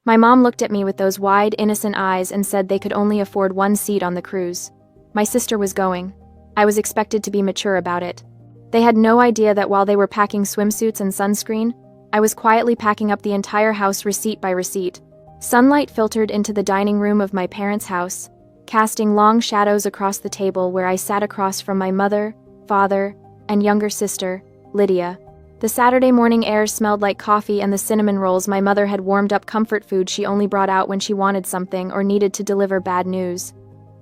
My mom looked at me with those wide, innocent eyes and said they could only afford one seat on the cruise. My sister was going. I was expected to be mature about it. They had no idea that while they were packing swimsuits and sunscreen, I was quietly packing up the entire house receipt by receipt. Sunlight filtered into the dining room of my parents' house, casting long shadows across the table where I sat across from my mother, father, and younger sister, Lydia. The Saturday morning air smelled like coffee and the cinnamon rolls my mother had warmed up, comfort food she only brought out when she wanted something or needed to deliver bad news.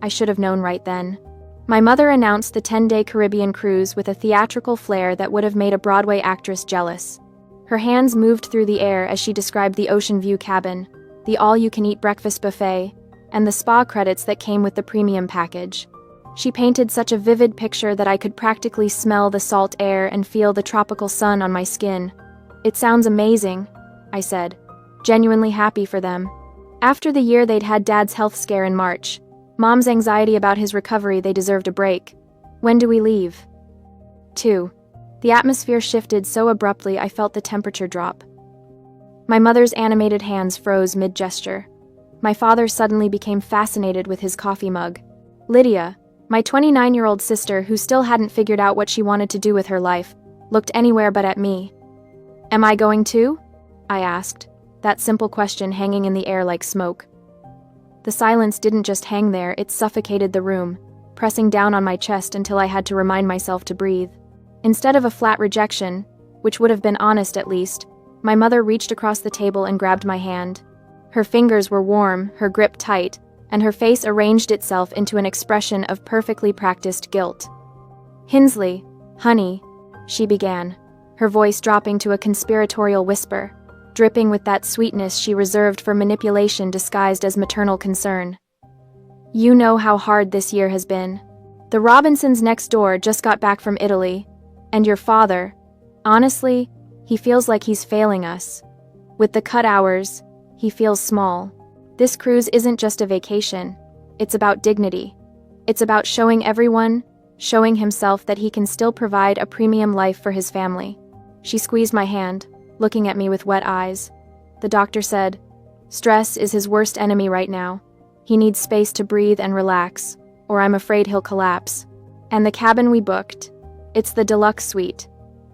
I should have known right then. My mother announced the 10-day Caribbean cruise with a theatrical flair that would have made a Broadway actress jealous. Her hands moved through the air as she described the ocean view cabin, the all-you-can-eat breakfast buffet, and the spa credits that came with the premium package. She painted such a vivid picture that I could practically smell the salt air and feel the tropical sun on my skin. "It sounds amazing," I said, genuinely happy for them. After the year they'd had Dad's health scare in March, Mom's anxiety about his recovery, they deserved a break. "When do we leave?" 2. The atmosphere shifted so abruptly I felt the temperature drop. My mother's animated hands froze mid-gesture. My father suddenly became fascinated with his coffee mug. Lydia, my 29-year-old sister who still hadn't figured out what she wanted to do with her life, looked anywhere but at me. "Am I going too?" I asked, that simple question hanging in the air like smoke. The silence didn't just hang there, it suffocated the room, pressing down on my chest until I had to remind myself to breathe. Instead of a flat rejection, which would have been honest at least, my mother reached across the table and grabbed my hand. Her fingers were warm, her grip tight, and her face arranged itself into an expression of perfectly practiced guilt. "Hinsley, honey," she began, her voice dropping to a conspiratorial whisper, dripping with that sweetness she reserved for manipulation disguised as maternal concern. "You know how hard this year has been. The Robinsons next door just got back from Italy, and your father, honestly, he feels like he's failing us. With the cut hours, he feels small. This cruise isn't just a vacation. It's about dignity. It's about showing everyone, showing himself that he can still provide a premium life for his family." She squeezed my hand, looking at me with wet eyes. "The doctor said, stress is his worst enemy right now. He needs space to breathe and relax, or I'm afraid he'll collapse. And the cabin we booked, it's the deluxe suite.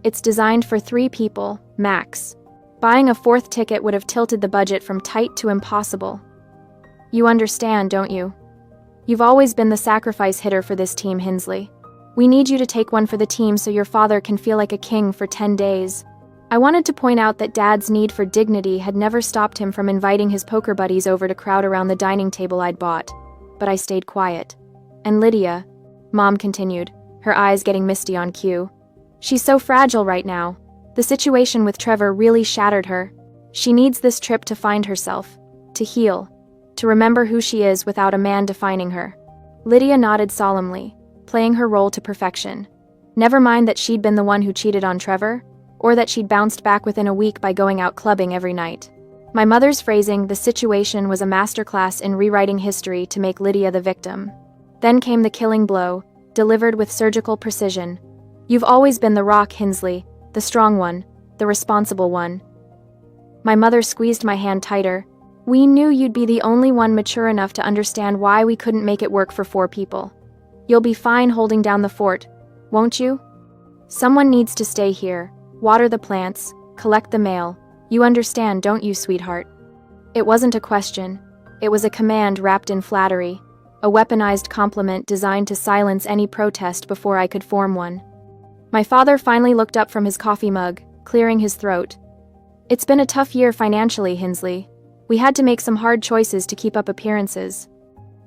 It's designed for 3 people, max. Buying a 4th ticket would have tilted the budget from tight to impossible. You understand, don't you? You've always been the sacrifice hitter for this team, Hinsley. We need you to take one for the team so your father can feel like a king for 10 days. I wanted to point out that Dad's need for dignity had never stopped him from inviting his poker buddies over to crowd around the dining table I'd bought, but I stayed quiet. "And Lydia," Mom continued, her eyes getting misty on cue. "She's so fragile right now. The situation with Trevor really shattered her. She needs this trip to find herself, to heal, to remember who she is without a man defining her." Lydia nodded solemnly, playing her role to perfection. Never mind that she'd been the one who cheated on Trevor, or that she'd bounced back within a week by going out clubbing every night. My mother's phrasing, "the situation," was a masterclass in rewriting history to make Lydia the victim. Then came the killing blow, delivered with surgical precision. "You've always been the rock, Hinsley, the strong one, the responsible one." My mother squeezed my hand tighter. "We knew you'd be the only one mature enough to understand why we couldn't make it work for 4 people. You'll be fine holding down the fort, won't you? Someone needs to stay here, water the plants, collect the mail. You understand, don't you, sweetheart?" It wasn't a question. It was a command wrapped in flattery, a weaponized compliment designed to silence any protest before I could form one. My father finally looked up from his coffee mug, clearing his throat. "It's been a tough year financially, Hinsley. We had to make some hard choices to keep up appearances.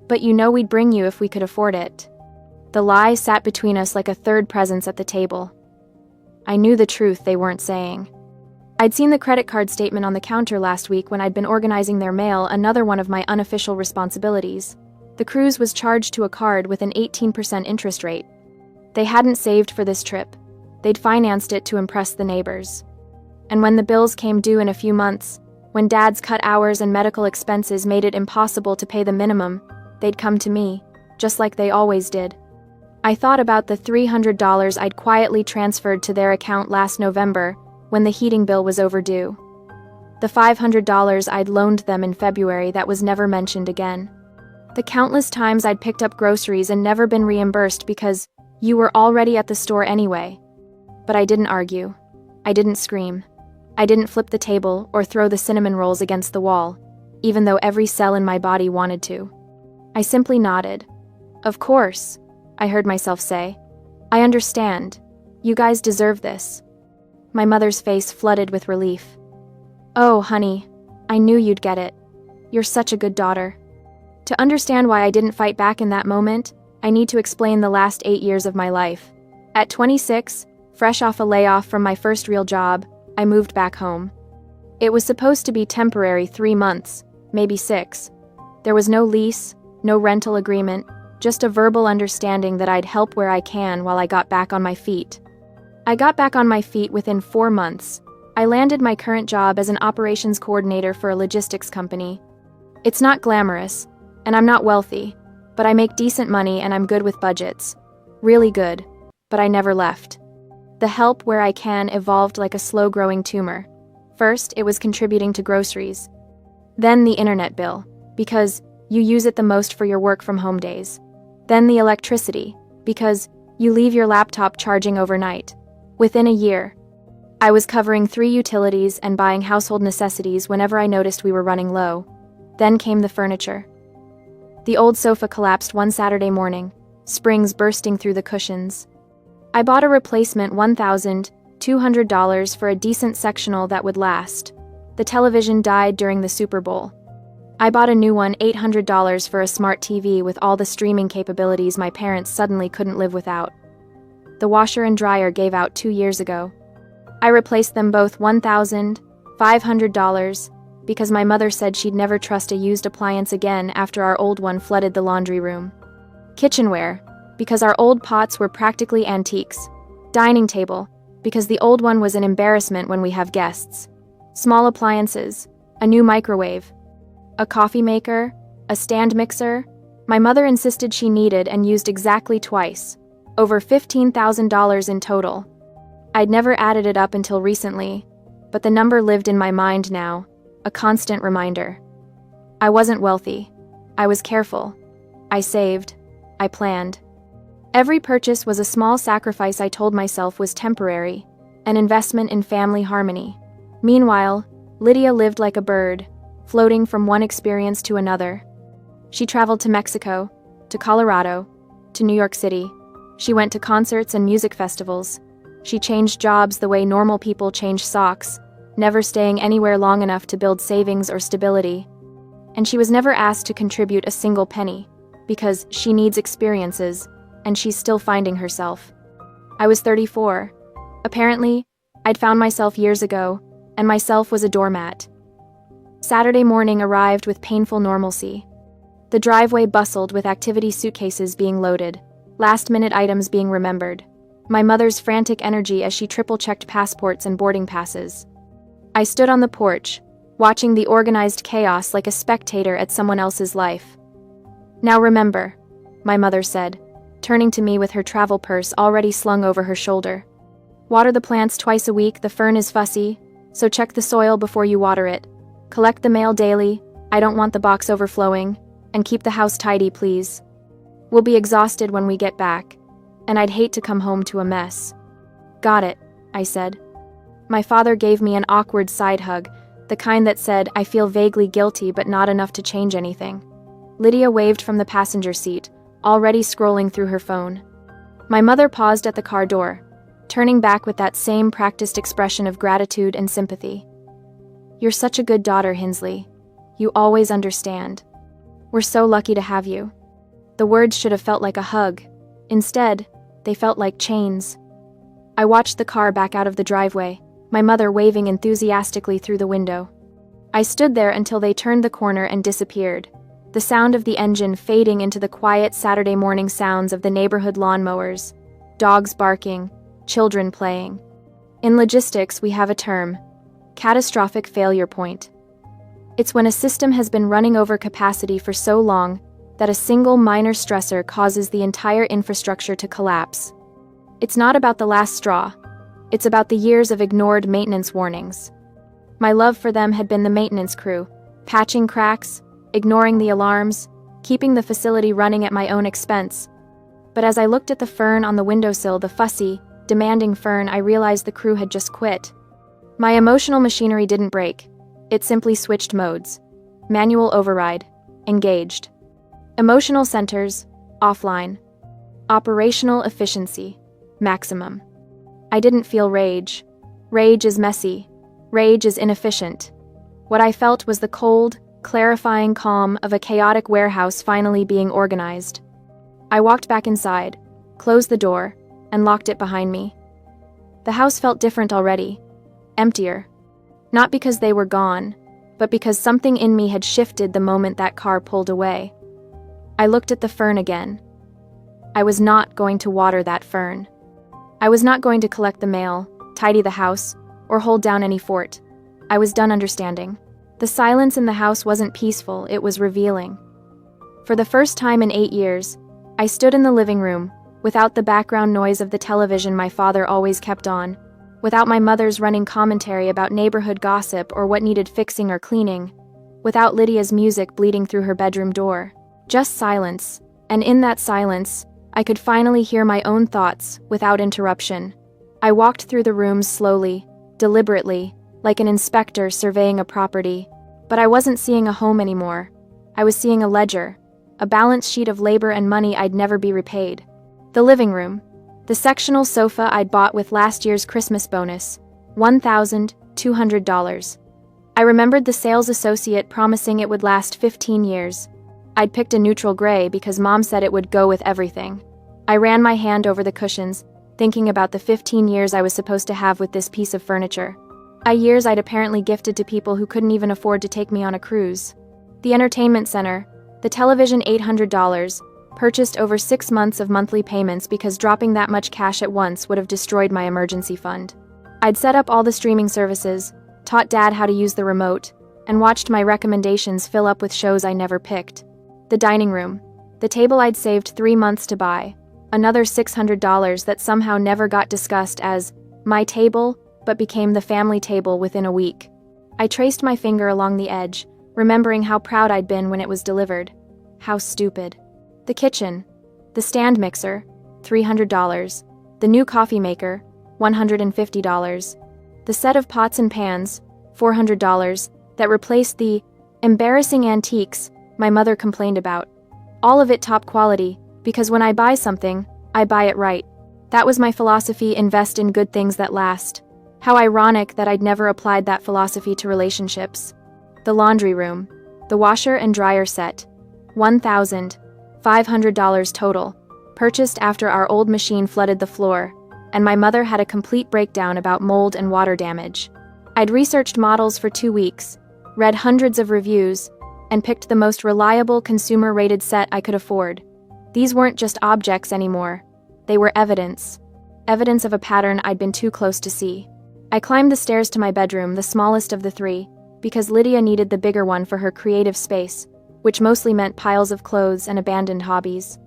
But you know we'd bring you if we could afford it." The lie sat between us like a third presence at the table. I knew the truth they weren't saying. I'd seen the credit card statement on the counter last week when I'd been organizing their mail, another one of my unofficial responsibilities. The cruise was charged to a card with an 18% interest rate. They hadn't saved for this trip. They'd financed it to impress the neighbors. And when the bills came due in a few months, when Dad's cut hours and medical expenses made it impossible to pay the minimum, they'd come to me, just like they always did. I thought about the $300 I'd quietly transferred to their account last November when the heating bill was overdue. The $500 I'd loaned them in February that was never mentioned again. The countless times I'd picked up groceries and never been reimbursed because you were already at the store anyway. But I didn't argue. I didn't scream. I didn't flip the table or throw the cinnamon rolls against the wall, even though every cell in my body wanted to. I simply nodded. Of course, I heard myself say. I understand. You guys deserve this. My mother's face flooded with relief. Oh, honey, I knew you'd get it. You're such a good daughter. To understand why I didn't fight back in that moment, I need to explain the last 8 years of my life. At 26, fresh off a layoff from my first real job, I moved back home. It was supposed to be temporary 3 months, maybe 6. There was no lease, no rental agreement, just a verbal understanding that I'd help where I can while I got back on my feet. I got back on my feet within 4 months. I landed my current job as an operations coordinator for a logistics company. It's not glamorous, and I'm not wealthy, but I make decent money and I'm good with budgets. Really good, but I never left. The help where I can evolved like a slow-growing tumor. First, it was contributing to groceries. Then the internet bill, because you use it the most for your work-from-home days. Then the electricity, because you leave your laptop charging overnight. Within a year, I was covering 3 utilities and buying household necessities whenever I noticed we were running low. Then came the furniture. The old sofa collapsed one Saturday morning, springs bursting through the cushions. I bought a replacement $1,200 for a decent sectional that would last. The television died during the Super Bowl. I bought a new one $800 for a smart TV with all the streaming capabilities my parents suddenly couldn't live without. The washer and dryer gave out 2 years ago. I replaced them both $1,500 because my mother said she'd never trust a used appliance again after our old one flooded the laundry room. Kitchenware, because our old pots were practically antiques. Dining table, because the old one was an embarrassment when we have guests. Small appliances, a new microwave, a coffee maker, a stand mixer. My mother insisted she needed and used exactly twice, over $15,000 in total. I'd never added it up until recently, but the number lived in my mind now, a constant reminder. I wasn't wealthy. I was careful. I saved. I planned. Every purchase was a small sacrifice I told myself was temporary, an investment in family harmony. Meanwhile, Lydia lived like a bird, floating from one experience to another. She traveled to Mexico, to Colorado, to New York City. She went to concerts and music festivals. She changed jobs the way normal people change socks, never staying anywhere long enough to build savings or stability. And she was never asked to contribute a single penny, because she needs experiences, and she's still finding herself. I was 34. Apparently, I'd found myself years ago, and myself was a doormat. Saturday morning arrived with painful normalcy. The driveway bustled with activity suitcases being loaded, last-minute items being remembered. My mother's frantic energy as she triple-checked passports and boarding passes. I stood on the porch, watching the organized chaos like a spectator at someone else's life. Now remember, my mother said, turning to me with her travel purse already slung over her shoulder. Water the plants twice a week, the fern is fussy, so check the soil before you water it. Collect the mail daily, I don't want the box overflowing, and keep the house tidy, please. We'll be exhausted when we get back, and I'd hate to come home to a mess. Got it, I said. My father gave me an awkward side hug, the kind that said, I feel vaguely guilty but not enough to change anything. Lydia waved from the passenger seat, already scrolling through her phone. My mother paused at the car door, turning back with that same practiced expression of gratitude and sympathy. You're such a good daughter, Hinsley. You always understand. We're so lucky to have you. The words should have felt like a hug. Instead, they felt like chains. I watched the car back out of the driveway, my mother waving enthusiastically through the window. I stood there until they turned the corner and disappeared, the sound of the engine fading into the quiet Saturday morning sounds of the neighborhood lawnmowers, dogs barking, children playing. In logistics, we have a term, catastrophic failure point. It's when a system has been running over capacity for so long that a single minor stressor causes the entire infrastructure to collapse. It's not about the last straw. It's about the years of ignored maintenance warnings. My love for them had been the maintenance crew, patching cracks, ignoring the alarms, keeping the facility running at my own expense. But as I looked at the fern on the windowsill, the fussy, demanding fern, I realized the crew had just quit. My emotional machinery didn't break. It simply switched modes. Manual override. Engaged. Emotional centers. Offline. Operational efficiency. Maximum. I didn't feel rage. Rage is messy. Rage is inefficient. What I felt was the cold, clarifying calm of a chaotic warehouse finally being organized. I walked back inside, closed the door, and locked it behind me. The house felt different already. Emptier. Not because they were gone, but because something in me had shifted the moment that car pulled away. I looked at the fern again. I was not going to water that fern. I was not going to collect the mail, tidy the house, or hold down any fort. I was done understanding. The silence in the house wasn't peaceful, it was revealing. For the first time in 8 years, I stood in the living room, without the background noise of the television my father always kept on, without my mother's running commentary about neighborhood gossip or what needed fixing or cleaning, without Lydia's music bleeding through her bedroom door. Just silence, and in that silence, I could finally hear my own thoughts without interruption. I walked through the rooms slowly, deliberately, like an inspector surveying a property. But I wasn't seeing a home anymore. I was seeing a ledger, a balance sheet of labor and money I'd never be repaid. The living room. The sectional sofa I'd bought with last year's Christmas bonus, $1,200. I remembered the sales associate promising it would last 15 years. I'd picked a neutral gray because Mom said it would go with everything. I ran my hand over the cushions, thinking about the 15 years I was supposed to have with this piece of furniture. Years I'd apparently gifted to people who couldn't even afford to take me on a cruise. The entertainment center, the television $800, purchased over 6 months of monthly payments because dropping that much cash at once would have destroyed my emergency fund. I'd set up all the streaming services, taught Dad how to use the remote, and watched my recommendations fill up with shows I never picked. The dining room, the table I'd saved 3 months to buy, another $600 that somehow never got discussed as my table, but became the family table within a week. I traced my finger along the edge, remembering how proud I'd been when it was delivered. How stupid. The kitchen, the stand mixer, $300, the new coffee maker, $150, the set of pots and pans, $400, that replaced the embarrassing antiques my mother complained about. All of it top quality, because when I buy something, I buy it right. That was my philosophy: invest in good things that last. How ironic that I'd never applied that philosophy to relationships. The laundry room, the washer and dryer set, $1,500 total, purchased after our old machine flooded the floor, and my mother had a complete breakdown about mold and water damage. I'd researched models for 2 weeks, read hundreds of reviews, and picked the most reliable consumer-rated set I could afford. These weren't just objects anymore. They were evidence. Evidence of a pattern I'd been too close to see. I climbed the stairs to my bedroom, the smallest of the 3, because Lydia needed the bigger one for her creative space, which mostly meant piles of clothes and abandoned hobbies.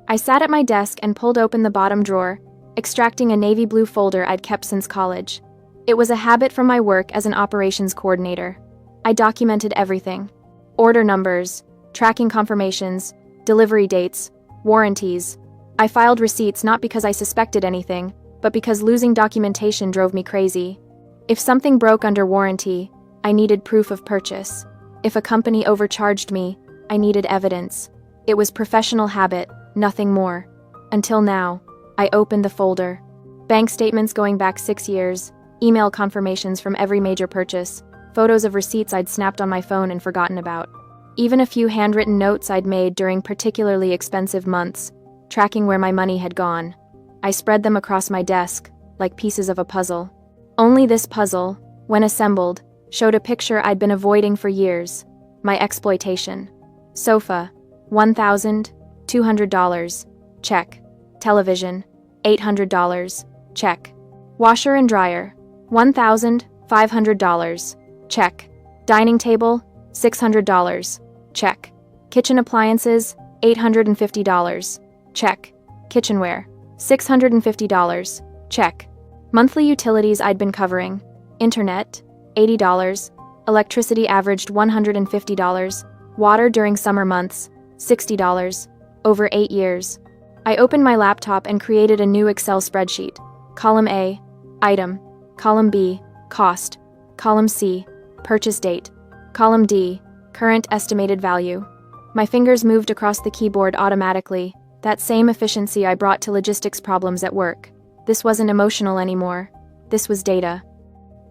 I sat at my desk and pulled open the bottom drawer, extracting a navy blue folder I'd kept since college. It was a habit from my work as an operations coordinator. I documented everything. Order numbers, tracking confirmations, delivery dates, warranties. I filed receipts not because I suspected anything, but because losing documentation drove me crazy. If something broke under warranty, I needed proof of purchase. If a company overcharged me, I needed evidence. It was professional habit, nothing more. Until now, I opened the folder. Bank statements going back 6 years, email confirmations from every major purchase, photos of receipts I'd snapped on my phone and forgotten about. Even a few handwritten notes I'd made during particularly expensive months, tracking where my money had gone. I spread them across my desk, like pieces of a puzzle. Only this puzzle, when assembled, showed a picture I'd been avoiding for years: my exploitation. Sofa, $1,200, check. Television, $800, check. Washer and dryer, $1,500, check. Dining table, $600, check. Kitchen appliances, $850, check. Kitchenware, $650, check. Monthly utilities I'd been covering: internet, $80. Electricity averaged $150. Water during summer months, $60. Over 8 years. I opened my laptop and created a new Excel spreadsheet. Column A, item. Column B, cost. Column C, purchase date. Column D, current estimated value. My fingers moved across the keyboard automatically, that same efficiency I brought to logistics problems at work. This wasn't emotional anymore. This was data.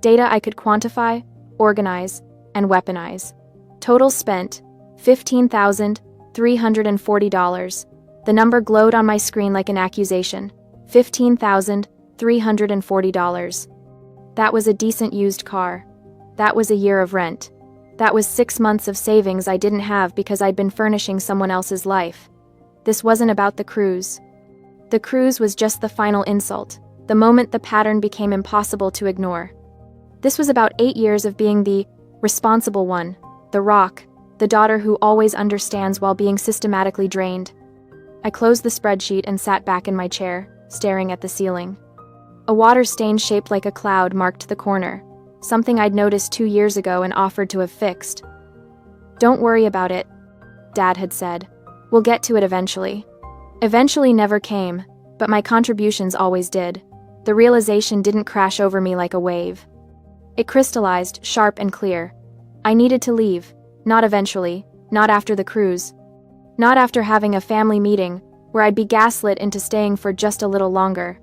Data I could quantify, organize, and weaponize. Total spent, $15,340. The number glowed on my screen like an accusation. $15,340. That was a decent used car. That was a year of rent. That was 6 months of savings I didn't have because I'd been furnishing someone else's life. This wasn't about the cruise. The cruise was just the final insult, the moment the pattern became impossible to ignore. This was about 8 years of being the responsible one, the rock, the daughter who always understands while being systematically drained. I closed the spreadsheet and sat back in my chair, staring at the ceiling. A water stain shaped like a cloud marked the corner, something I'd noticed 2 years ago and offered to have fixed. "Don't worry about it," Dad had said. "We'll get to it eventually." Eventually never came, but my contributions always did. The realization didn't crash over me like a wave. It crystallized, sharp and clear. I needed to leave, not eventually, not after the cruise. Not after having a family meeting, where I'd be gaslit into staying for just a little longer.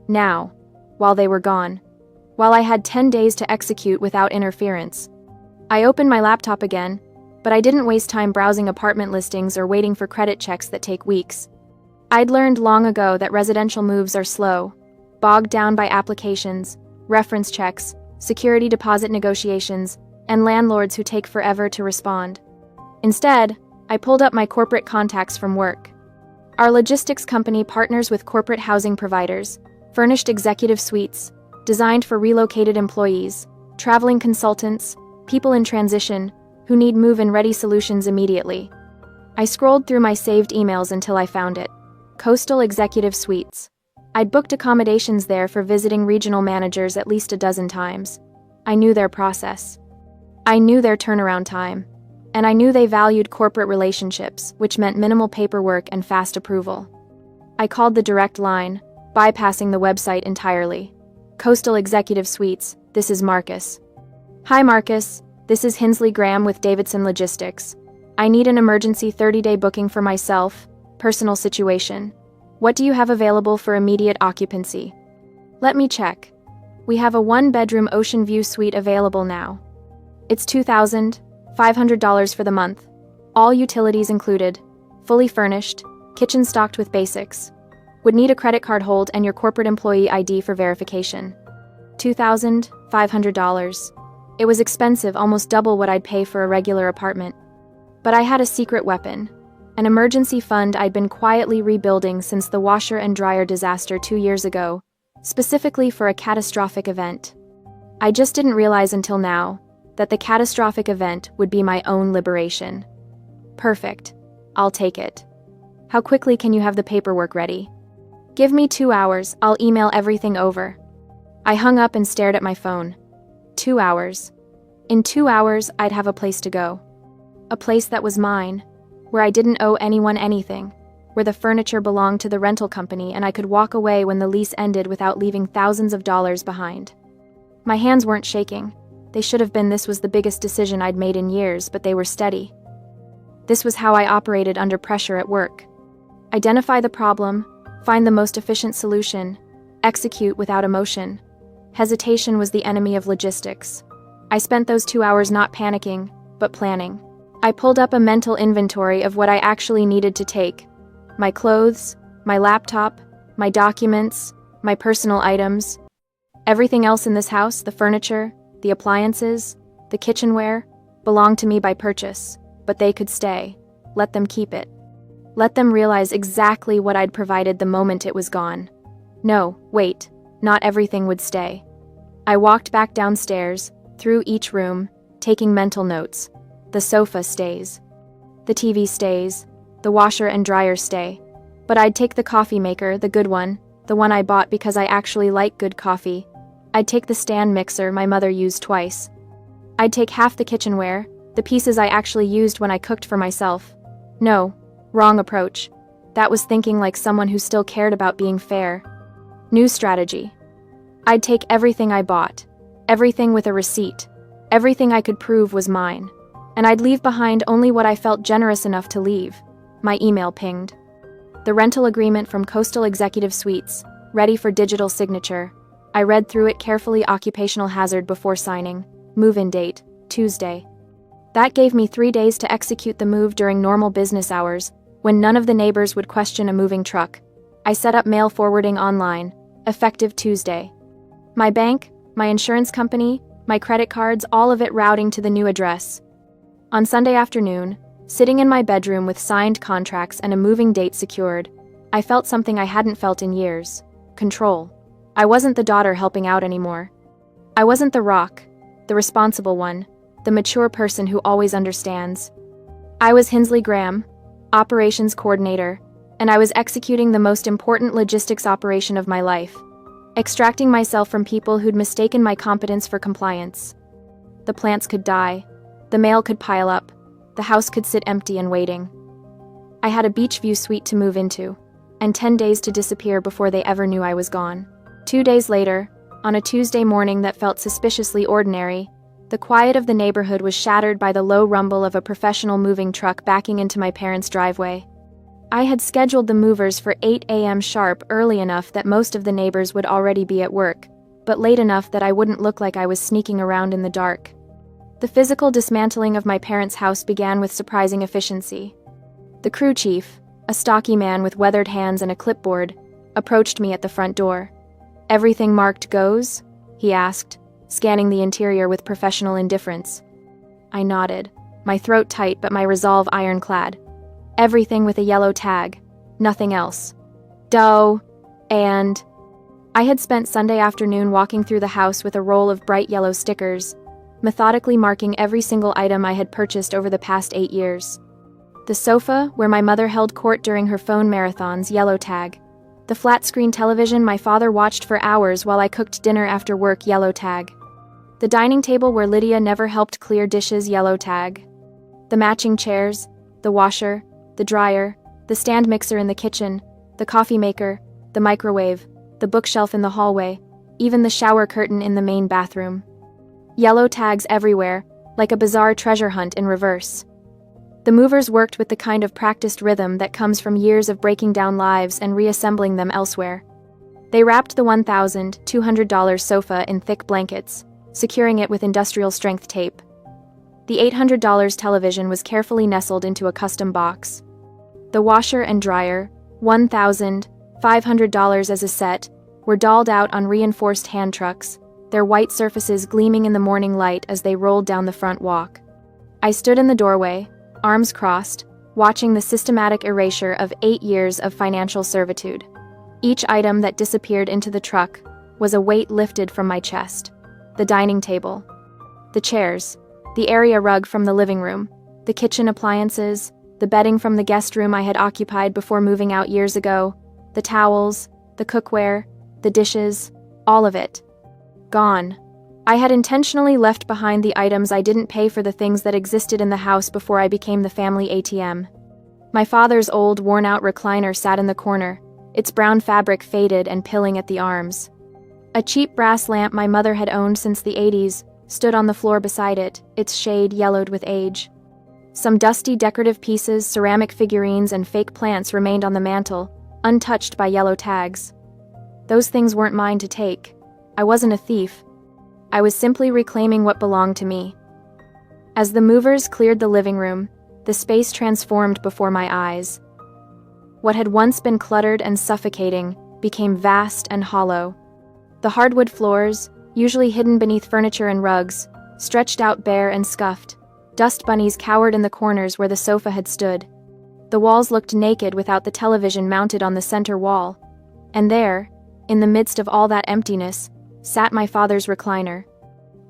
Now, while they were gone. While I had 10 days to execute without interference. I opened my laptop again, but I didn't waste time browsing apartment listings or waiting for credit checks that take weeks. I'd learned long ago that residential moves are slow, bogged down by applications, reference checks, security deposit negotiations, and landlords who take forever to respond. Instead, I pulled up my corporate contacts from work. Our logistics company partners with corporate housing providers, furnished executive suites, designed for relocated employees, traveling consultants, people in transition, who need move-in-ready solutions immediately. I scrolled through my saved emails until I found it. Coastal Executive Suites. I'd booked accommodations there for visiting regional managers at least a dozen times. I knew their process. I knew their turnaround time. And I knew they valued corporate relationships, which meant minimal paperwork and fast approval. I called the direct line, bypassing the website entirely. Coastal Executive Suites, this is Marcus. Hi Marcus, this is Hinsley Graham with Davidson Logistics. I need an emergency 30-day booking for myself, personal situation. What do you have available for immediate occupancy? Let me check. We have a 1-bedroom ocean view suite available now. It's $2,500 for the month. All utilities included. Fully furnished, kitchen stocked with basics. Would need a credit card hold and your corporate employee ID for verification. $2,500. It was expensive, almost double what I'd pay for a regular apartment. But I had a secret weapon. An emergency fund I'd been quietly rebuilding since the washer and dryer disaster 2 years ago, specifically for a catastrophic event. I just didn't realize until now that the catastrophic event would be my own liberation. Perfect. I'll take it. How quickly can you have the paperwork ready? Give me 2 hours, I'll email everything over. I hung up and stared at my phone. 2 hours. In 2 hours, I'd have a place to go. A place that was mine, where I didn't owe anyone anything, where the furniture belonged to the rental company and I could walk away when the lease ended without leaving thousands of dollars behind. My hands weren't shaking. They should have been. This was the biggest decision I'd made in years, but they were steady. This was how I operated under pressure at work. Identify the problem, find the most efficient solution, execute without emotion. Hesitation was the enemy of logistics. I spent those 2 hours not panicking, but planning. I pulled up a mental inventory of what I actually needed to take. My clothes, my laptop, my documents, my personal items. Everything else in this house, the furniture, the appliances, the kitchenware, belonged to me by purchase, but they could stay. Let them keep it. Let them realize exactly what I'd provided the moment it was gone. No, wait, not everything would stay. I walked back downstairs, through each room, taking mental notes. The sofa stays. The TV stays. The washer and dryer stay. But I'd take the coffee maker, the good one, the one I bought because I actually like good coffee. I'd take the stand mixer my mother used twice. I'd take half the kitchenware, the pieces I actually used when I cooked for myself. No, wrong approach. That was thinking like someone who still cared about being fair. New strategy. I'd take everything I bought, everything with a receipt, everything I could prove was mine, and I'd leave behind only what I felt generous enough to leave. My email pinged. The rental agreement from Coastal Executive Suites, ready for digital signature. I read through it carefully, occupational hazard before signing. Move-in date, Tuesday. That gave me 3 days to execute the move during normal business hours, when none of the neighbors would question a moving truck. I set up mail forwarding online, effective Tuesday. My bank, my insurance company, my credit cards, all of it routing to the new address. On Sunday afternoon, sitting in my bedroom with signed contracts and a moving date secured, I felt something I hadn't felt in years. Control. I wasn't the daughter helping out anymore. I wasn't the rock, the responsible one, the mature person who always understands. I was Hinsley Graham, operations coordinator, and I was executing the most important logistics operation of my life, extracting myself from people who'd mistaken my competence for compliance. The plants could die, the mail could pile up, the house could sit empty and waiting. I had a beach view suite to move into, and 10 days to disappear before they ever knew I was gone. 2 days later, on a Tuesday morning that felt suspiciously ordinary, the quiet of the neighborhood was shattered by the low rumble of a professional moving truck backing into my parents' driveway. I had scheduled the movers for 8 a.m. sharp, early enough that most of the neighbors would already be at work, but late enough that I wouldn't look like I was sneaking around in the dark. The physical dismantling of my parents' house began with surprising efficiency. The crew chief, a stocky man with weathered hands and a clipboard, approached me at the front door. "Everything marked goes?" he asked, scanning the interior with professional indifference. I nodded, my throat tight but my resolve ironclad. Everything with a yellow tag, nothing else. Dough, and... I had spent Sunday afternoon walking through the house with a roll of bright yellow stickers, methodically marking every single item I had purchased over the past 8 years. The sofa, where my mother held court during her phone marathons, yellow tag. The flat-screen television my father watched for hours while I cooked dinner after work, yellow tag. The dining table where Lydia never helped clear dishes, yellow tag. The matching chairs, the washer, the dryer, the stand mixer in the kitchen, the coffee maker, the microwave, the bookshelf in the hallway, even the shower curtain in the main bathroom. Yellow tags everywhere, like a bizarre treasure hunt in reverse. The movers worked with the kind of practiced rhythm that comes from years of breaking down lives and reassembling them elsewhere. They wrapped the $1,200 sofa in thick blankets, securing it with industrial-strength tape. The $800 television was carefully nestled into a custom box. The washer and dryer, $1,500 as a set, were dolled out on reinforced hand trucks, their white surfaces gleaming in the morning light as they rolled down the front walk. I stood in the doorway, arms crossed, watching the systematic erasure of 8 years of financial servitude. Each item that disappeared into the truck was a weight lifted from my chest. The dining table, the chairs, the area rug from the living room, the kitchen appliances, the bedding from the guest room I had occupied before moving out years ago, the towels, the cookware, the dishes, all of it. Gone. I had intentionally left behind the items I didn't pay for, the things that existed in the house before I became the family ATM. My father's old, worn-out recliner sat in the corner, its brown fabric faded and pilling at the arms. A cheap brass lamp my mother had owned since the 80s stood on the floor beside it, its shade yellowed with age. Some dusty decorative pieces, ceramic figurines, and fake plants remained on the mantel, untouched by yellow tags. Those things weren't mine to take. I wasn't a thief. I was simply reclaiming what belonged to me. As the movers cleared the living room, the space transformed before my eyes. What had once been cluttered and suffocating became vast and hollow. The hardwood floors, usually hidden beneath furniture and rugs, stretched out bare and scuffed. Dust bunnies cowered in the corners where the sofa had stood. The walls looked naked without the television mounted on the center wall. And there, in the midst of all that emptiness, sat my father's recliner.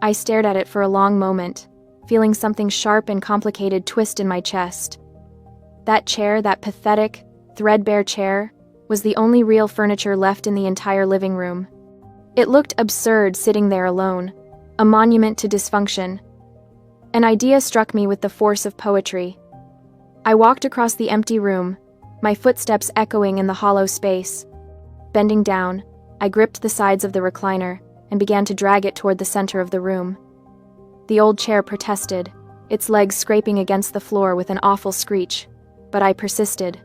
I stared at it for a long moment, feeling something sharp and complicated twist in my chest. That chair, that pathetic, threadbare chair, was the only real furniture left in the entire living room. It looked absurd sitting there alone, a monument to dysfunction. An idea struck me with the force of poetry. I walked across the empty room, my footsteps echoing in the hollow space. Bending down, I gripped the sides of the recliner and began to drag it toward the center of the room. The old chair protested, its legs scraping against the floor with an awful screech, but I persisted.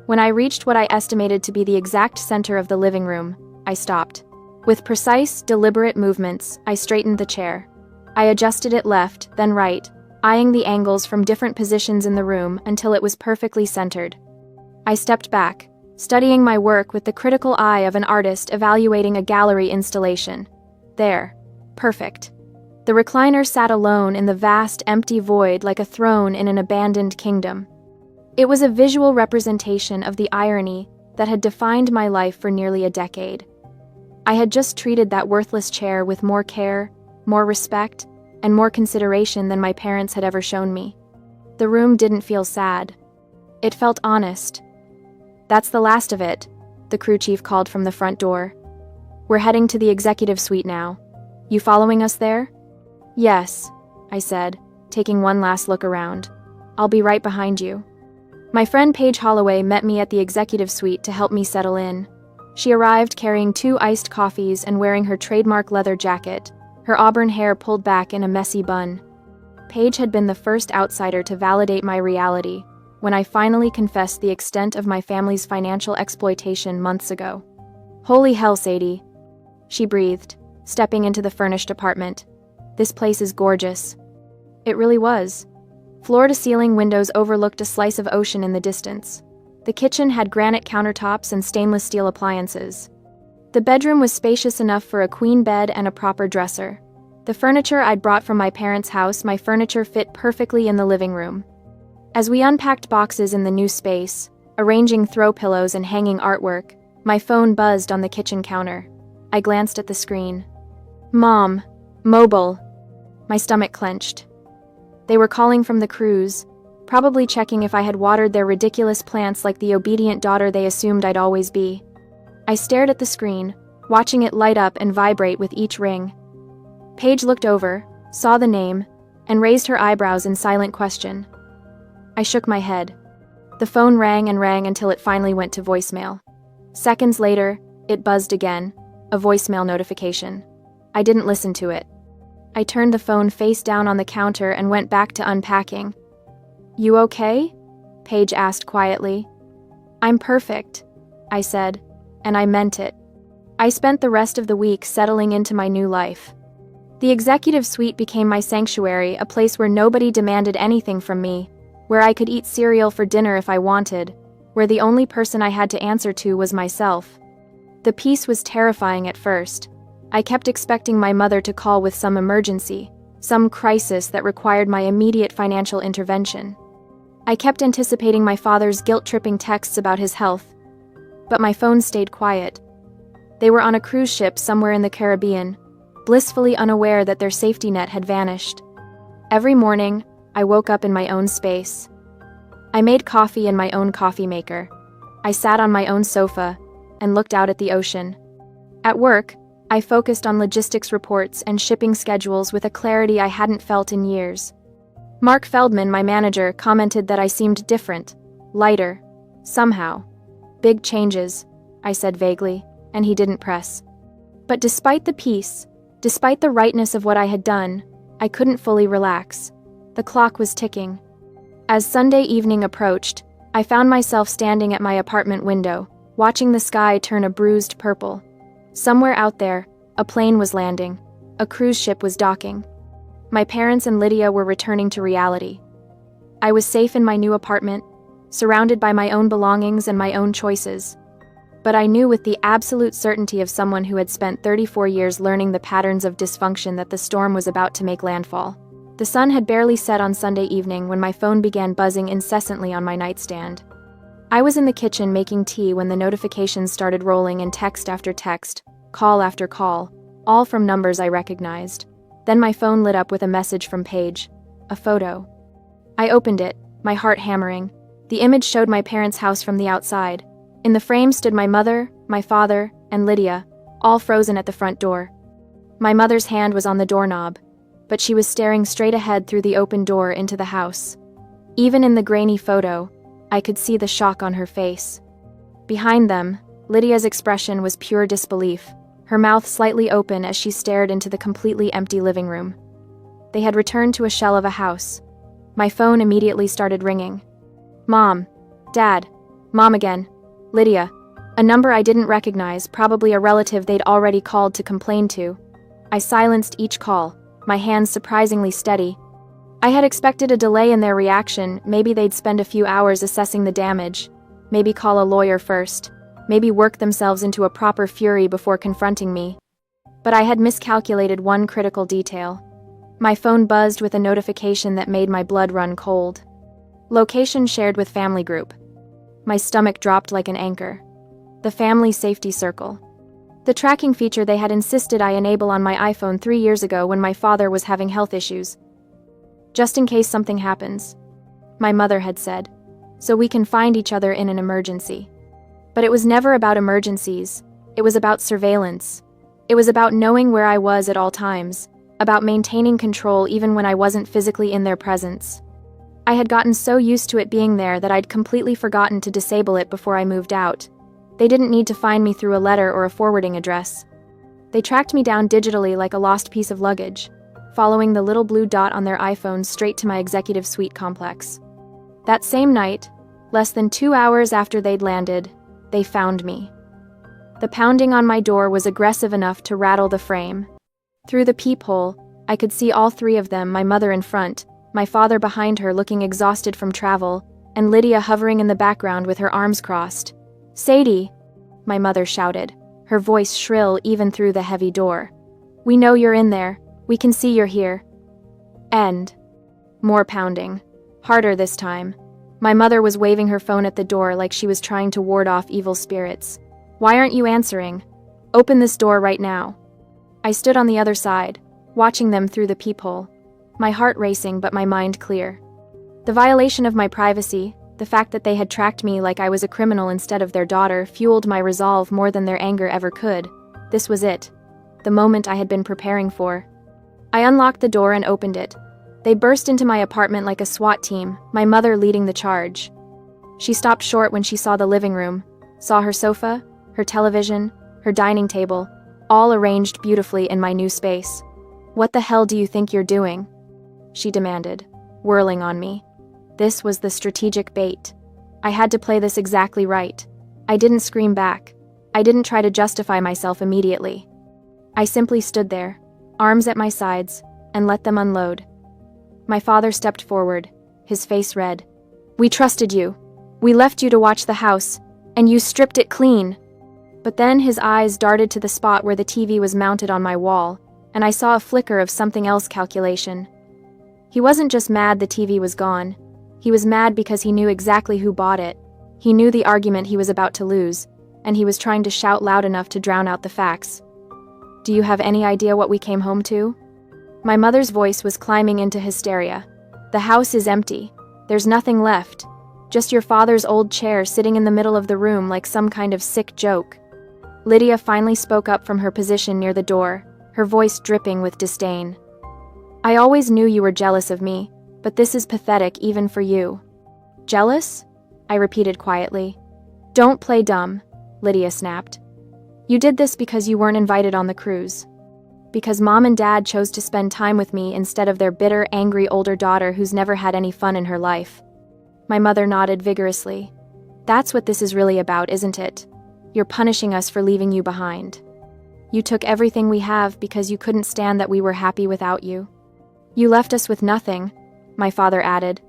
When I reached what I estimated to be the exact center of the living room, I stopped. With precise, deliberate movements, I straightened the chair. I adjusted it left, then right, eyeing the angles from different positions in the room until it was perfectly centered. I stepped back, studying my work with the critical eye of an artist evaluating a gallery installation. There. Perfect. The recliner sat alone in the vast, empty void like a throne in an abandoned kingdom. It was a visual representation of the irony that had defined my life for nearly a decade. I had just treated that worthless chair with more care, more respect, and more consideration than my parents had ever shown me. The room didn't feel sad. It felt honest. "That's the last of it," the crew chief called from the front door. "We're heading to the executive suite now. You following us there?" "Yes," I said, taking one last look around. "I'll be right behind you." My friend Paige Holloway met me at the executive suite to help me settle in. She arrived carrying 2 iced coffees and wearing her trademark leather jacket, her auburn hair pulled back in a messy bun. Paige had been the first outsider to validate my reality when I finally confessed the extent of my family's financial exploitation months ago. "Holy hell, Sadie," she breathed, stepping into the furnished apartment. "This place is gorgeous." It really was. Floor-to-ceiling windows overlooked a slice of ocean in the distance. The kitchen had granite countertops and stainless steel appliances. The bedroom was spacious enough for a queen bed and a proper dresser. The furniture I'd brought from my parents' house, my furniture fit perfectly in the living room. As we unpacked boxes in the new space, arranging throw pillows and hanging artwork, my phone buzzed on the kitchen counter. I glanced at the screen. "Mom, mobile." My stomach clenched. They were calling from the cruise, probably checking if I had watered their ridiculous plants like the obedient daughter they assumed I'd always be. I stared at the screen, watching it light up and vibrate with each ring. Paige looked over, saw the name, and raised her eyebrows in silent question. I shook my head. The phone rang and rang until it finally went to voicemail. Seconds later, it buzzed again, a voicemail notification. I didn't listen to it. I turned the phone face down on the counter and went back to unpacking. "You okay?" Paige asked quietly. "I'm perfect," I said, and I meant it. I spent the rest of the week settling into my new life. The executive suite became my sanctuary, a place where nobody demanded anything from me, where I could eat cereal for dinner if I wanted, where the only person I had to answer to was myself. The peace was terrifying at first. I kept expecting my mother to call with some emergency, some crisis that required my immediate financial intervention. I kept anticipating my father's guilt-tripping texts about his health, but my phone stayed quiet. They were on a cruise ship somewhere in the Caribbean, blissfully unaware that their safety net had vanished. Every morning, I woke up in my own space. I made coffee in my own coffee maker. I sat on my own sofa and looked out at the ocean. At work, I focused on logistics reports and shipping schedules with a clarity I hadn't felt in years. Mark Feldman, my manager, commented that I seemed different, lighter, somehow. "Big changes," I said vaguely, and he didn't press. But despite the peace, despite the rightness of what I had done, I couldn't fully relax. The clock was ticking. As Sunday evening approached, I found myself standing at my apartment window, watching the sky turn a bruised purple. Somewhere out there, a plane was landing. A cruise ship was docking. My parents and Lydia were returning to reality. I was safe in my new apartment, surrounded by my own belongings and my own choices. But I knew with the absolute certainty of someone who had spent 34 years learning the patterns of dysfunction that the storm was about to make landfall. The sun had barely set on Sunday evening when my phone began buzzing incessantly on my nightstand. I was in the kitchen making tea when the notifications started rolling in text after text, call after call, all from numbers I recognized. Then my phone lit up with a message from Paige, a photo. I opened it, my heart hammering. The image showed my parents' house from the outside. In the frame stood my mother, my father, and Lydia, all frozen at the front door. My mother's hand was on the doorknob. but she was staring straight ahead through the open door into the house. Even in the grainy photo, I could see the shock on her face. Behind them, Lydia's expression was pure disbelief, her mouth slightly open as she stared into the completely empty living room. They had returned to a shell of a house. My phone immediately started ringing. Mom. Dad. Mom again. Lydia. A number I didn't recognize, probably a relative they'd already called to complain to. I silenced each call, my hands surprisingly steady. I had expected a delay in their reaction, maybe they'd spend a few hours assessing the damage, maybe call a lawyer first, maybe work themselves into a proper fury before confronting me. But I had miscalculated one critical detail. My phone buzzed with a notification that made my blood run cold. Location shared with family group. My stomach dropped like an anchor. The family safety circle. The tracking feature they had insisted I enable on my iPhone 3 years ago when my father was having health issues. Just in case something happens, my mother had said, so we can find each other in an emergency. But it was never about emergencies. It was about surveillance. It was about knowing where I was at all times, about maintaining control even when I wasn't physically in their presence. I had gotten so used to it being there that I'd completely forgotten to disable it before I moved out. They didn't need to find me through a letter or a forwarding address. They tracked me down digitally like a lost piece of luggage, following the little blue dot on their iPhone straight to my executive suite complex. That same night, less than 2 hours after they'd landed, they found me. The pounding on my door was aggressive enough to rattle the frame. Through the peephole, I could see all three of them, my mother in front, my father behind her looking exhausted from travel, and Lydia hovering in the background with her arms crossed. Sadie, my mother shouted, her voice shrill even through the heavy door. We know you're in there. We can see you're here. End. More pounding. Harder this time. My mother was waving her phone at the door like she was trying to ward off evil spirits. Why aren't you answering? Open this door right now. I stood on the other side, watching them through the peephole, my heart racing but my mind clear. The violation of my privacy, the fact that they had tracked me like I was a criminal instead of their daughter, fueled my resolve more than their anger ever could. This was it. The moment I had been preparing for. I unlocked the door and opened it. They burst into my apartment like a SWAT team, my mother leading the charge. She stopped short when she saw the living room, saw her sofa, her television, her dining table, all arranged beautifully in my new space. What the hell do you think you're doing? She demanded, whirling on me. This was the strategic bait. I had to play this exactly right. I didn't scream back. I didn't try to justify myself immediately. I simply stood there, arms at my sides, and let them unload. My father stepped forward, his face red. We trusted you. We left you to watch the house, and you stripped it clean. But then his eyes darted to the spot where the TV was mounted on my wall, and I saw a flicker of something else calculation. He wasn't just mad the TV was gone. He was mad because he knew exactly who bought it. He knew the argument he was about to lose, and he was trying to shout loud enough to drown out the facts. Do you have any idea what we came home to? My mother's voice was climbing into hysteria. The house is empty. There's nothing left. Just your father's old chair sitting in the middle of the room like some kind of sick joke. Lydia finally spoke up from her position near the door, her voice dripping with disdain. I always knew you were jealous of me, but this is pathetic even for you. Jealous? I repeated quietly. Don't play dumb, Lydia snapped. You did this because you weren't invited on the cruise. Because Mom and Dad chose to spend time with me instead of their bitter, angry older daughter who's never had any fun in her life. My mother nodded vigorously. That's what this is really about, isn't it? You're punishing us for leaving you behind. You took everything we have because you couldn't stand that we were happy without you. You left us with nothing, my father added,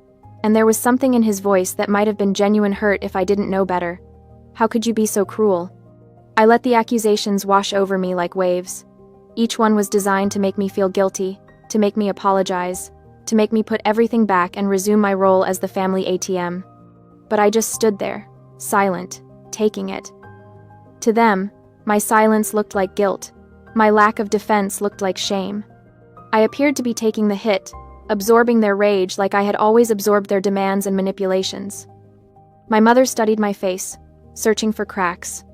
and there was something in his voice that might have been genuine hurt if I didn't know better. How could you be so cruel? I let the accusations wash over me like waves. Each one was designed to make me feel guilty, to make me apologize, to make me put everything back and resume my role as the family ATM. But I just stood there, silent, taking it. To them, my silence looked like guilt. My lack of defense looked like shame. I appeared to be taking the hit, absorbing their rage like I had always absorbed their demands and manipulations. My mother studied my face, searching for cracks.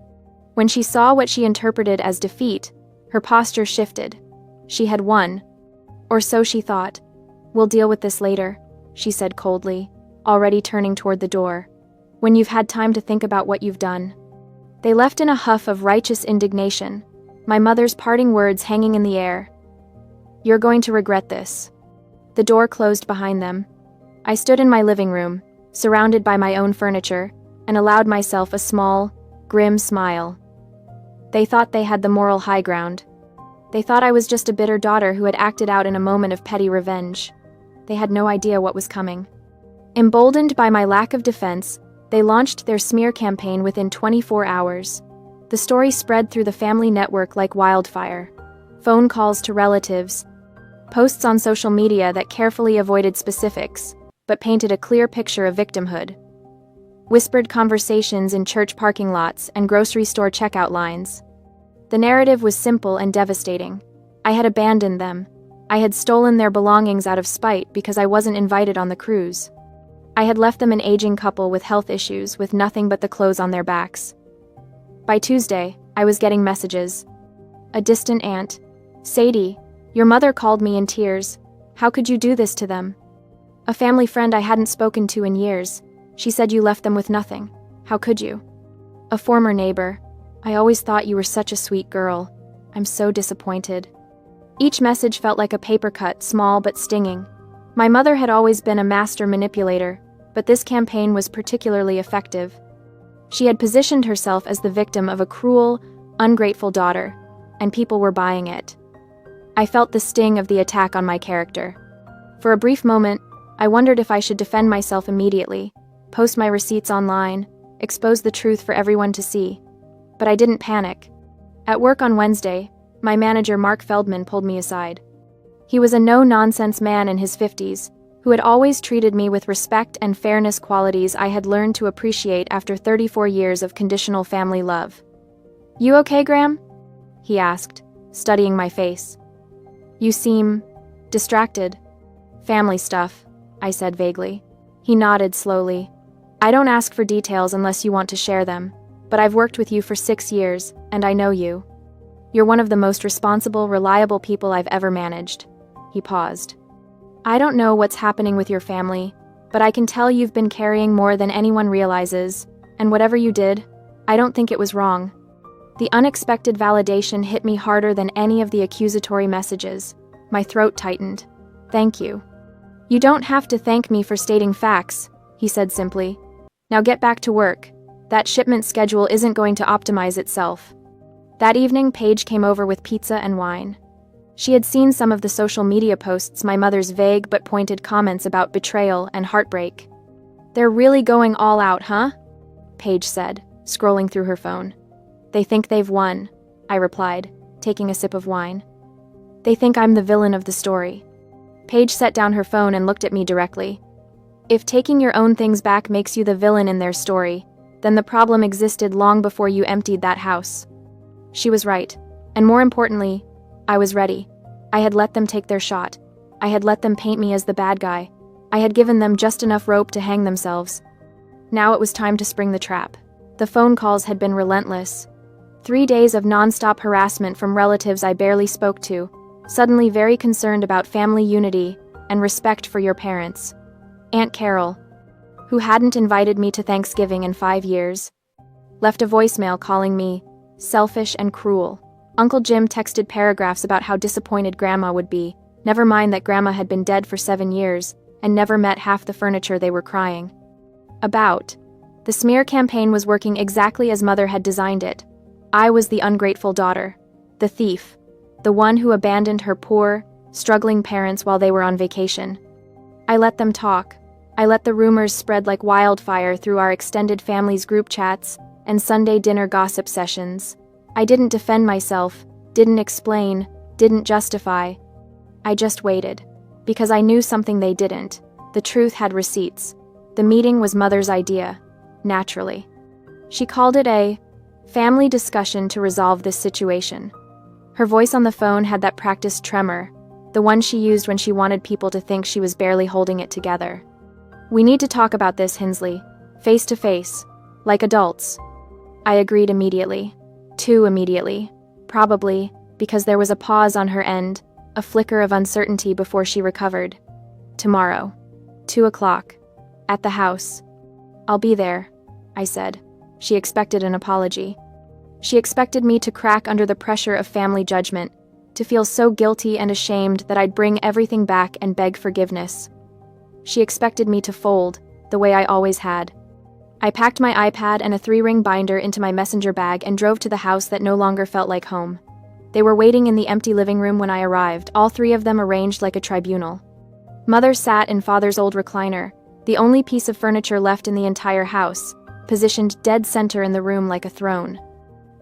When she saw what she interpreted as defeat, her posture shifted. She had won. Or so she thought. We'll deal with this later, she said coldly, already turning toward the door. When you've had time to think about what you've done. They left in a huff of righteous indignation, my mother's parting words hanging in the air. You're going to regret this. The door closed behind them. I stood in my living room, surrounded by my own furniture, and allowed myself a small, grim smile. They thought they had the moral high ground. They thought I was just a bitter daughter who had acted out in a moment of petty revenge. They had no idea what was coming. Emboldened by my lack of defense, they launched their smear campaign within 24 hours. The story spread through the family network like wildfire. Phone calls to relatives, posts on social media that carefully avoided specifics, but painted a clear picture of victimhood. Whispered conversations in church parking lots and grocery store checkout lines. The narrative was simple and devastating. I had abandoned them. I had stolen their belongings out of spite because I wasn't invited on the cruise. I had left them an aging couple with health issues with nothing but the clothes on their backs. By Tuesday, I was getting messages. A distant aunt. Sadie, your mother called me in tears. How could you do this to them? A family friend I hadn't spoken to in years. She said you left them with nothing. How could you? A former neighbor. I always thought you were such a sweet girl. I'm so disappointed. Each message felt like a paper cut, small but stinging. My mother had always been a master manipulator, but this campaign was particularly effective. She had positioned herself as the victim of a cruel, ungrateful daughter, and people were buying it. I felt the sting of the attack on my character. For a brief moment, I wondered if I should defend myself immediately, post my receipts online, expose the truth for everyone to see. But I didn't panic. At work on Wednesday, my manager Mark Feldman pulled me aside. He was a no-nonsense man in his 50s, who had always treated me with respect and fairness, qualities I had learned to appreciate after 34 years of conditional family love. You okay, Graham? He asked, studying my face. You seem distracted. Family stuff, I said vaguely. He nodded slowly. I don't ask for details unless you want to share them, but I've worked with you for 6 years, and I know you. You're one of the most responsible, reliable people I've ever managed. He paused. I don't know what's happening with your family, but I can tell you've been carrying more than anyone realizes, and whatever you did, I don't think it was wrong. The unexpected validation hit me harder than any of the accusatory messages. My throat tightened. Thank you. You don't have to thank me for stating facts, he said simply. Now get back to work. That shipment schedule isn't going to optimize itself. That evening, Paige came over with pizza and wine. She had seen some of the social media posts, my mother's vague but pointed comments about betrayal and heartbreak. They're really going all out, huh? Paige said, scrolling through her phone. They think they've won, I replied, taking a sip of wine. They think I'm the villain of the story. Paige set down her phone and looked at me directly. If taking your own things back makes you the villain in their story, then the problem existed long before you emptied that house. She was right, and more importantly, I was ready. I had let them take their shot. I had let them paint me as the bad guy. I had given them just enough rope to hang themselves. Now it was time to spring the trap. The phone calls had been relentless. 3 days of non-stop harassment from relatives I barely spoke to, suddenly very concerned about family unity and respect for your parents. Aunt Carol, who hadn't invited me to Thanksgiving in 5 years, left a voicemail calling me selfish and cruel. Uncle Jim texted paragraphs about how disappointed Grandma would be, never mind that Grandma had been dead for 7 years and never met half the furniture they were crying about. The smear campaign was working exactly as Mother had designed it. I was the ungrateful daughter, the thief, the one who abandoned her poor, struggling parents while they were on vacation. I let them talk. I let the rumors spread like wildfire through our extended family's group chats and Sunday dinner gossip sessions. I didn't defend myself, didn't explain, didn't justify. I just waited, because I knew something they didn't. The truth had receipts. The meeting was Mother's idea, naturally. She called it a family discussion to resolve this situation. Her voice on the phone had that practiced tremor, the one she used when she wanted people to think she was barely holding it together. We need to talk about this, Hensley, face to face, like adults. I agreed immediately. Too immediately. Probably because there was a pause on her end, a flicker of uncertainty before she recovered. Tomorrow. 2 o'clock. At the house. I'll be there, I said. She expected an apology. She expected me to crack under the pressure of family judgment, to feel so guilty and ashamed that I'd bring everything back and beg forgiveness. She expected me to fold, the way I always had. I packed my iPad and a 3-ring binder into my messenger bag and drove to the house that no longer felt like home. They were waiting in the empty living room when I arrived, all 3 of them arranged like a tribunal. Mother sat in Father's old recliner, the only piece of furniture left in the entire house, positioned dead center in the room like a throne.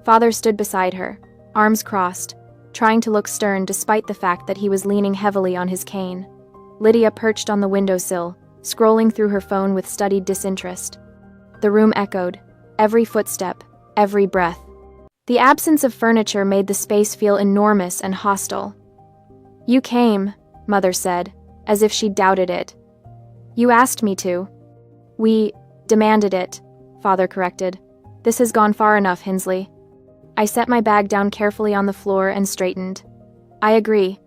Father stood beside her, arms crossed, trying to look stern despite the fact that he was leaning heavily on his cane. Lydia perched on the windowsill, scrolling through her phone with studied disinterest. The room echoed, every footstep, every breath. The absence of furniture made the space feel enormous and hostile. "You came," Mother said, as if she doubted it. "You asked me to." "We demanded it," Father corrected. "This has gone far enough, Hinsley." I set my bag down carefully on the floor and straightened. "I agree."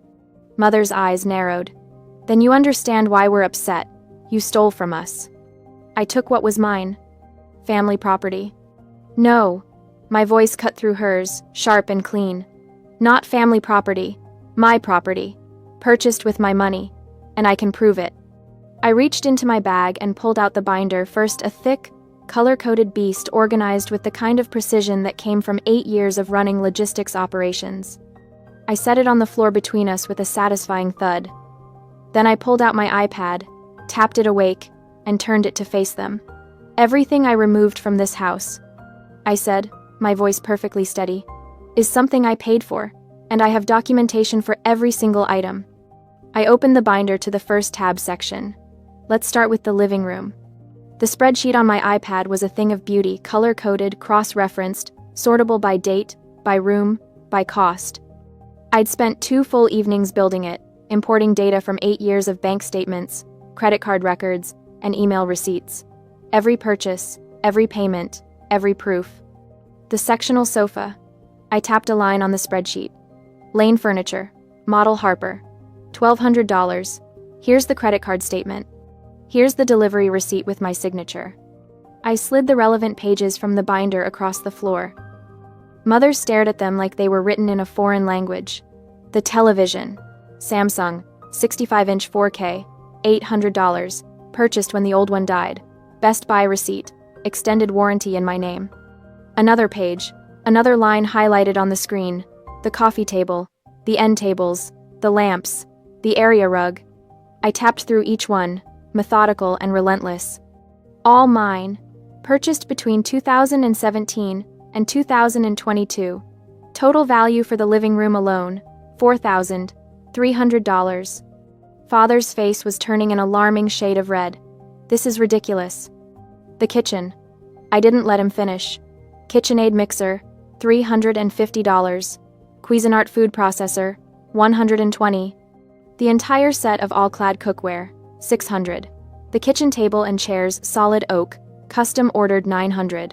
Mother's eyes narrowed. "Then you understand why we're upset. You stole from us." I took what was mine. Family property. "No." My voice cut through hers, sharp and clean. "Not family property. My property. Purchased with my money. And I can prove it." I reached into my bag and pulled out the binder, first a thick, color-coded beast organized with the kind of precision that came from 8 years of running logistics operations. I set it on the floor between us with a satisfying thud. Then I pulled out my iPad, tapped it awake, and turned it to face them. "Everything I removed from this house," I said, my voice perfectly steady, "is something I paid for, and I have documentation for every single item." I opened the binder to the first tab section. Let's start with the living room. The spreadsheet on my iPad was a thing of beauty, color-coded, cross-referenced, sortable by date, by room, by cost. I'd spent 2 full evenings building it, importing data from 8 years of bank statements, credit card records, and email receipts. Every purchase, every payment, every proof. The sectional sofa. I tapped a line on the spreadsheet. Lane Furniture. Model Harper. $1,200. Here's the credit card statement. Here's the delivery receipt with my signature. I slid the relevant pages from the binder across the floor. Mother stared at them like they were written in a foreign language. The television. Samsung, 65-inch 4K, $800. Purchased when the old one died. Best Buy receipt. Extended warranty in my name. Another page. Another line highlighted on the screen. The coffee table. The end tables. The lamps. The area rug. I tapped through each one, methodical and relentless. All mine. Purchased between 2017 and 2022. Total value for the living room alone, $4,300. Father's face was turning an alarming shade of red. This is ridiculous. The kitchen. I didn't let him finish. KitchenAid mixer, $350. Cuisinart food processor, $120. The entire set of all-clad cookware, $600. The kitchen table and chairs, solid oak, custom ordered, $900.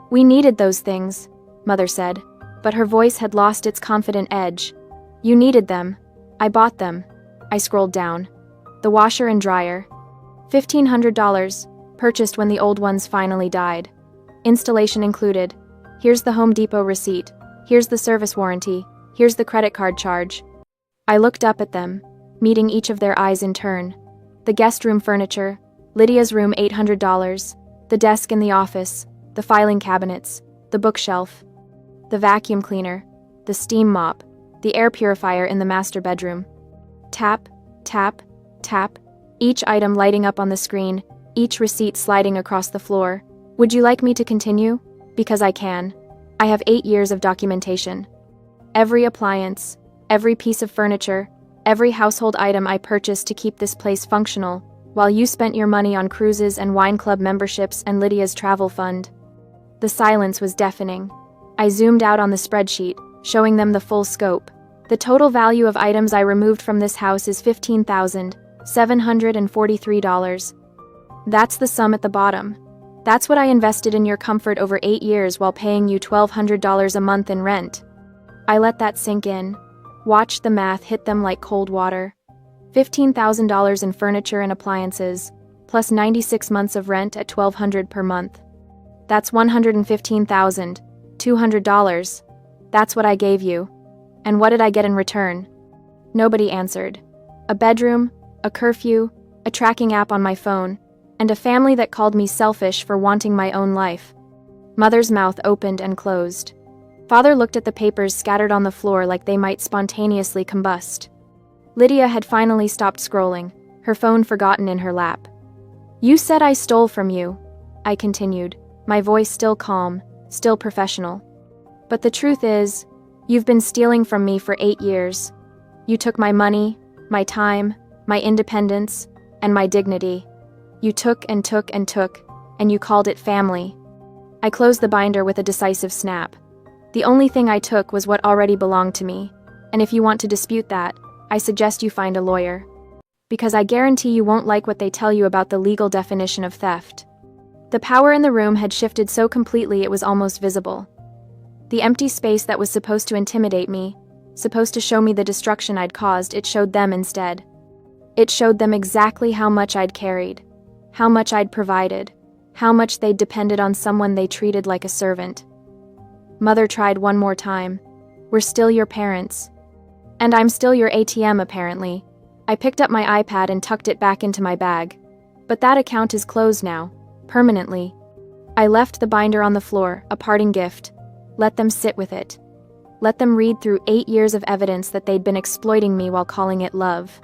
We needed those things, Mother said, but her voice had lost its confident edge. You needed them. I bought them. I scrolled down. The washer and dryer, $1,500, purchased when the old ones finally died. Installation included. Here's the Home Depot receipt. Here's the service warranty. Here's the credit card charge. I looked up at them, meeting each of their eyes in turn. The guest room furniture, Lydia's room, $800, the desk in the office, the filing cabinets, the bookshelf, the vacuum cleaner, the steam mop, the air purifier in the master bedroom. Tap, tap, tap, each item lighting up on the screen, each receipt sliding across the floor. Would you like me to continue? Because I can. I have 8 years of documentation. Every appliance, every piece of furniture, every household item I purchased to keep this place functional, while you spent your money on cruises and wine club memberships and Lydia's travel fund. The silence was deafening. I zoomed out on the spreadsheet, showing them the full scope. The total value of items I removed from this house is $15,743. That's the sum at the bottom. That's what I invested in your comfort over 8 years while paying you $1,200 a month in rent. I let that sink in. Watched the math hit them like cold water. $15,000 in furniture and appliances, plus 96 months of rent at $1,200 per month. That's $115,200. That's what I gave you. And what did I get in return? Nobody answered. A bedroom, a curfew, a tracking app on my phone, and a family that called me selfish for wanting my own life. Mother's mouth opened and closed. Father looked at the papers scattered on the floor like they might spontaneously combust. Lydia had finally stopped scrolling, her phone forgotten in her lap. You said I stole from you, I continued, my voice still calm, still professional. But the truth is, you've been stealing from me for 8 years. You took my money, my time, my independence, and my dignity. You took and took and took, and you called it family. I closed the binder with a decisive snap. The only thing I took was what already belonged to me, and if you want to dispute that, I suggest you find a lawyer. Because I guarantee you won't like what they tell you about the legal definition of theft. The power in the room had shifted so completely it was almost visible. The empty space that was supposed to intimidate me, supposed to show me the destruction I'd caused, it showed them instead. It showed them exactly how much I'd carried, how much I'd provided, how much they'd depended on someone they treated like a servant. Mother tried one more time. We're still your parents. And I'm still your ATM, apparently. I picked up my iPad and tucked it back into my bag. But that account is closed now, permanently. I left the binder on the floor, a parting gift. Let them sit with it. Let them read through 8 years of evidence that they'd been exploiting me while calling it love.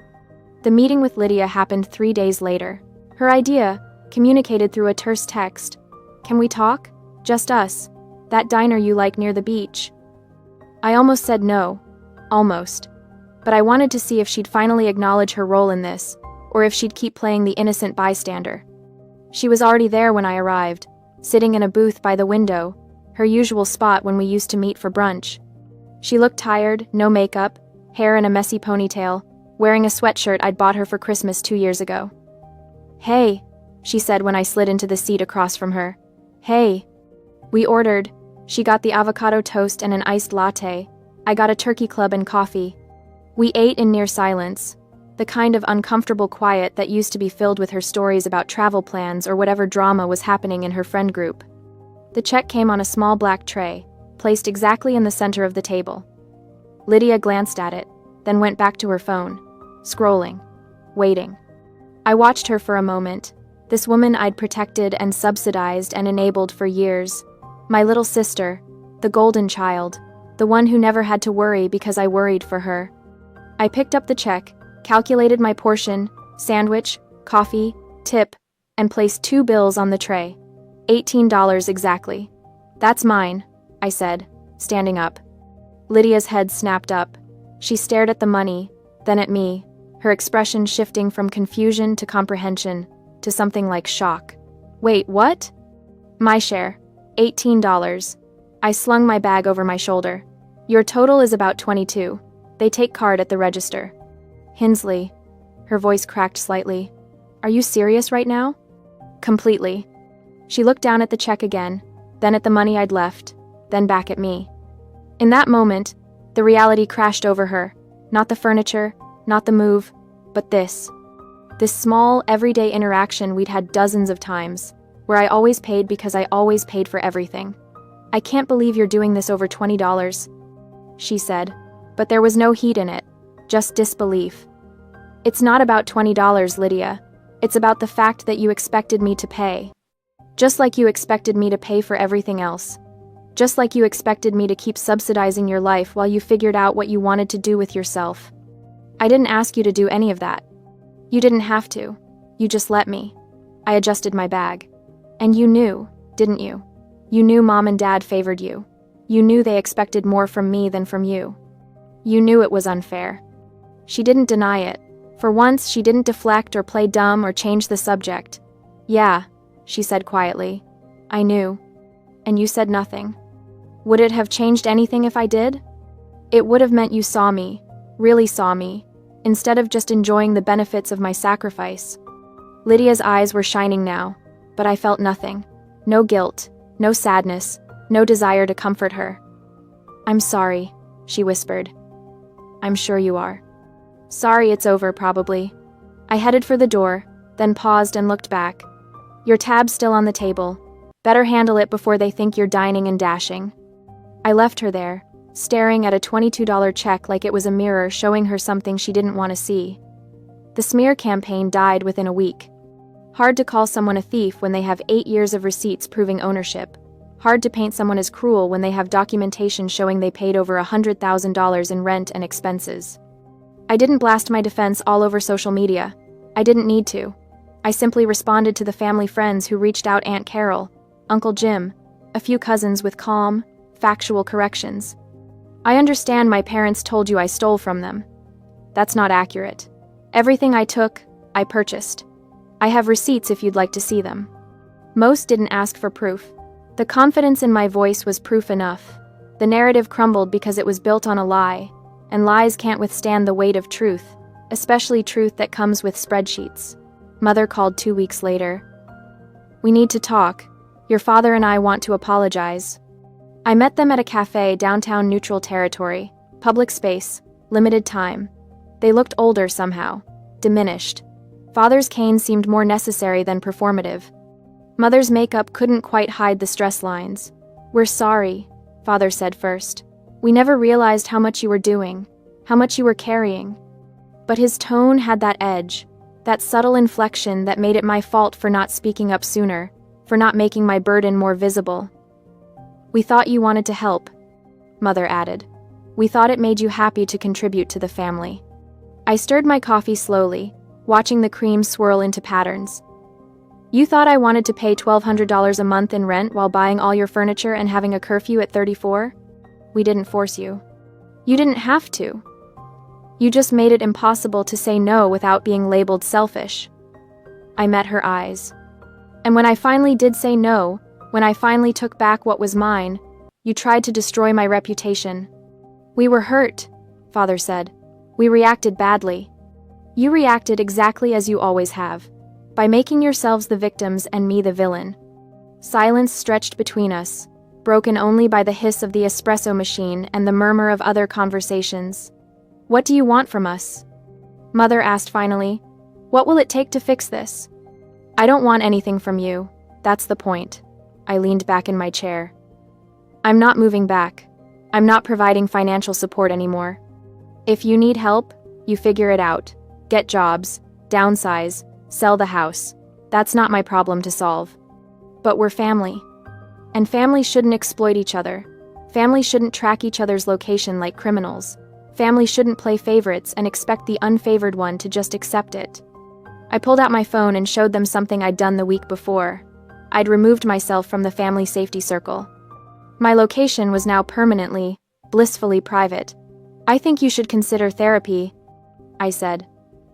The meeting with Lydia happened 3 days later. Her idea, communicated through a terse text. Can we talk? Just us. That diner you like near the beach. I almost said no. Almost. But I wanted to see if she'd finally acknowledge her role in this, or if she'd keep playing the innocent bystander. She was already there when I arrived, sitting in a booth by the window, her usual spot when we used to meet for brunch. She looked tired, no makeup, hair in a messy ponytail, wearing a sweatshirt I'd bought her for Christmas 2 years ago. Hey, she said when I slid into the seat across from her. Hey. We ordered. She got the avocado toast and an iced latte. I got a turkey club and coffee. We ate in near silence, the kind of uncomfortable quiet that used to be filled with her stories about travel plans or whatever drama was happening in her friend group. The check came on a small black tray, placed exactly in the center of the table. Lydia glanced at it, then went back to her phone, scrolling, waiting. I watched her for a moment, this woman I'd protected and subsidized and enabled for years. My little sister, the golden child, the one who never had to worry because I worried for her. I picked up the check, calculated my portion, sandwich, coffee, tip, and placed 2 bills on the tray. $18 exactly. That's mine, I said, standing up. Lydia's head snapped up. She stared at the money, then at me, her expression shifting from confusion to comprehension, to something like shock. Wait, what? My share. $18. I slung my bag over my shoulder. Your total is about 22. They take card at the register. Hinsley. Her voice cracked slightly. Are you serious right now? Completely. She looked down at the check again, then at the money I'd left, then back at me. In that moment, the reality crashed over her. Not the furniture, not the move, but this. This small, everyday interaction we'd had dozens of times, where I always paid because I always paid for everything. I can't believe you're doing this over $20, she said, but there was no heat in it, just disbelief. It's not about $20, Lydia. It's about the fact that you expected me to pay. Just like you expected me to pay for everything else. Just like you expected me to keep subsidizing your life while you figured out what you wanted to do with yourself. I didn't ask you to do any of that. You didn't have to. You just let me. I adjusted my bag. And you knew, didn't you? You knew Mom and Dad favored you. You knew they expected more from me than from you. You knew it was unfair. She didn't deny it. For once, she didn't deflect or play dumb or change the subject. Yeah, she said quietly. I knew. And you said nothing. Would it have changed anything if I did? It would have meant you saw me, really saw me, instead of just enjoying the benefits of my sacrifice. Lydia's eyes were shining now, but I felt nothing. No guilt, no sadness, no desire to comfort her. I'm sorry, she whispered. I'm sure you are. Sorry, it's over, probably. I headed for the door, then paused and looked back. Your tab's still on the table. Better handle it before they think you're dining and dashing. I left her there, staring at a $22 check like it was a mirror showing her something she didn't want to see. The smear campaign died within a week. Hard to call someone a thief when they have 8 years of receipts proving ownership. Hard to paint someone as cruel when they have documentation showing they paid over $100,000 in rent and expenses. I didn't blast my defense all over social media. I didn't need to. I simply responded to the family friends who reached out: Aunt Carol, Uncle Jim, a few cousins, with calm, factual corrections. I understand my parents told you I stole from them. That's not accurate. Everything I took, I purchased. I have receipts if you'd like to see them. Most didn't ask for proof. The confidence in my voice was proof enough. The narrative crumbled because it was built on a lie, and lies can't withstand the weight of truth, especially truth that comes with spreadsheets. Mother called 2 weeks later. We need to talk. Your father and I want to apologize. I met them at a cafe downtown Neutral Territory, public space, limited time. They looked older somehow, diminished. Father's cane seemed more necessary than performative. Mother's makeup couldn't quite hide the stress lines. We're sorry, Father said first. We never realized how much you were doing, how much you were carrying. But his tone had that edge, that subtle inflection that made it my fault for not speaking up sooner, for not making my burden more visible. We thought you wanted to help, Mother added. We thought it made you happy to contribute to the family. I stirred my coffee slowly, watching the cream swirl into patterns. You thought I wanted to pay $1,200 a month in rent while buying all your furniture and having a curfew at 34? We didn't force you. You didn't have to. You just made it impossible to say no without being labeled selfish. I met her eyes. And when I finally did say no, when I finally took back what was mine, you tried to destroy my reputation. We were hurt, Father said. We reacted badly. You reacted exactly as you always have, by making yourselves the victims and me the villain. Silence stretched between us, broken only by the hiss of the espresso machine and the murmur of other conversations. What do you want from us? Mother asked finally. What will it take to fix this? I don't want anything from you. That's the point. I leaned back in my chair. I'm not moving back. I'm not providing financial support anymore. If you need help, you figure it out. Get jobs, downsize, sell the house. That's not my problem to solve. But we're family. And families shouldn't exploit each other. Families shouldn't track each other's location like criminals. Families shouldn't play favorites and expect the unfavored one to just accept it. I pulled out my phone and showed them something I'd done the week before. I'd removed myself from the family safety circle. My location was now permanently, blissfully private. I think you should consider therapy, I said.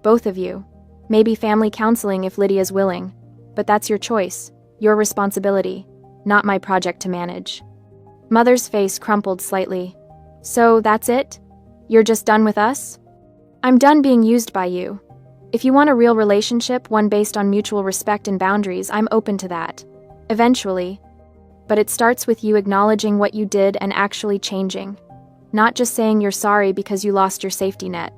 Both of you. Maybe family counseling if Lydia's willing. But that's your choice, your responsibility, not my project to manage. Mother's face crumpled slightly. So that's it? You're just done with us? I'm done being used by you. If you want a real relationship, one based on mutual respect and boundaries, I'm open to that. Eventually. But it starts with you acknowledging what you did and actually changing. Not just saying you're sorry because you lost your safety net.